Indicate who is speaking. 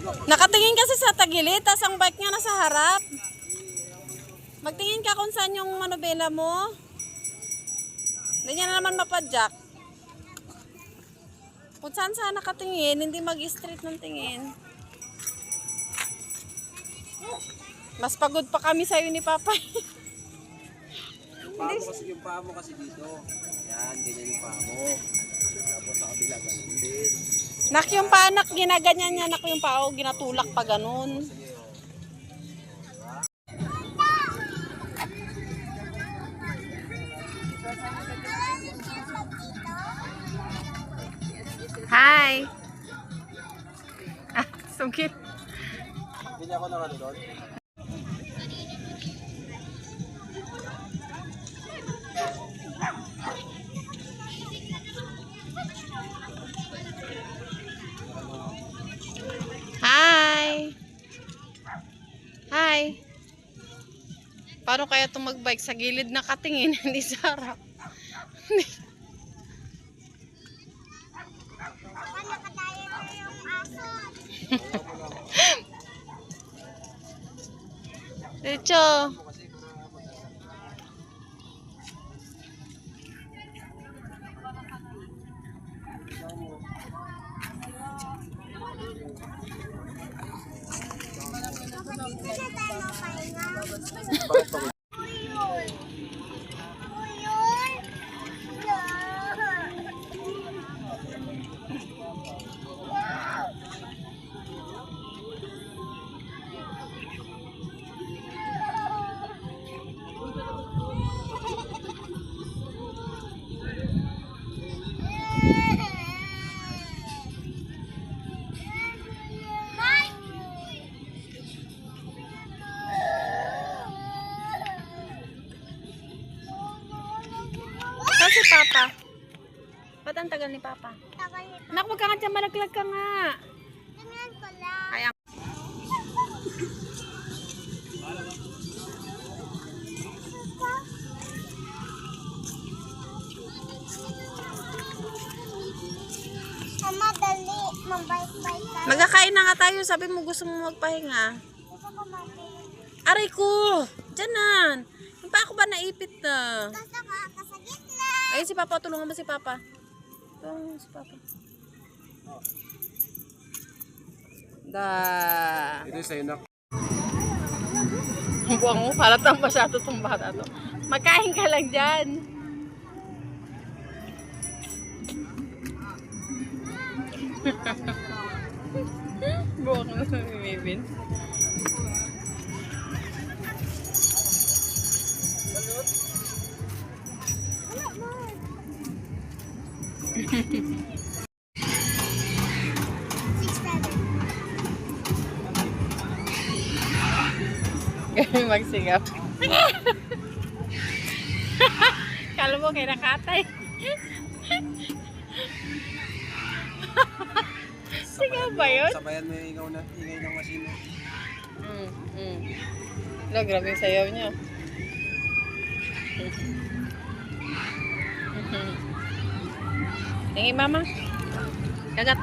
Speaker 1: Nakatingin kasi sa tagilid, tas ang bike niya nasa harap. Magtingin ka kung saan yung manubela mo. Hindi niya na naman mapadyak. Kung saan nakatingin, hindi mag-straight ng tingin. Mas pagod pa kami sa'yo ni Papa.
Speaker 2: Yung paa mo kasi dito. Yan, ganyan yung paa mo. Tapos sa kabila, ganun din.
Speaker 1: Nak yung paa, nak, ginaganyan niya, nak yung paa, ginatulak pa ganun. Hi! Ah, sungkit.
Speaker 2: Hindi ako nakanood.
Speaker 1: Hi! Hi! Paano kaya itong magbike sa gilid nakatingin, hindi sa harap? Diretso. Si Papa. Ba't ang tagal ni Papa? Anak, wag ka nga dyan, malaglag ka nga.
Speaker 3: Tingnan ko lang.
Speaker 1: Kaya.
Speaker 3: Mama, dali. Mabait-bait ka.
Speaker 1: Magkakain na nga tayo. Sabi mo gusto mo magpahinga.
Speaker 3: Gusto ko mabait.
Speaker 1: Aray ko! Diyanan. Yung pa ako ba naipit na?
Speaker 3: Gusto ko sa gitna.
Speaker 1: Ayun si Papa. Tulungan mo si Papa. Tulungan mo si Papa. Da.
Speaker 2: Ito sa'yo na.
Speaker 1: Buwang mo. Palatang masyado itong bata to. Magkain ka lang dyan. Buwang mo sa bibin. Kami magsigap. Kala mo kay nakatay. Sigaw ba yun?
Speaker 2: Sabayan mo yung ingay ng machine mo.
Speaker 1: Wala, grabe yung sayaw niya. Tingin mama. Kagat.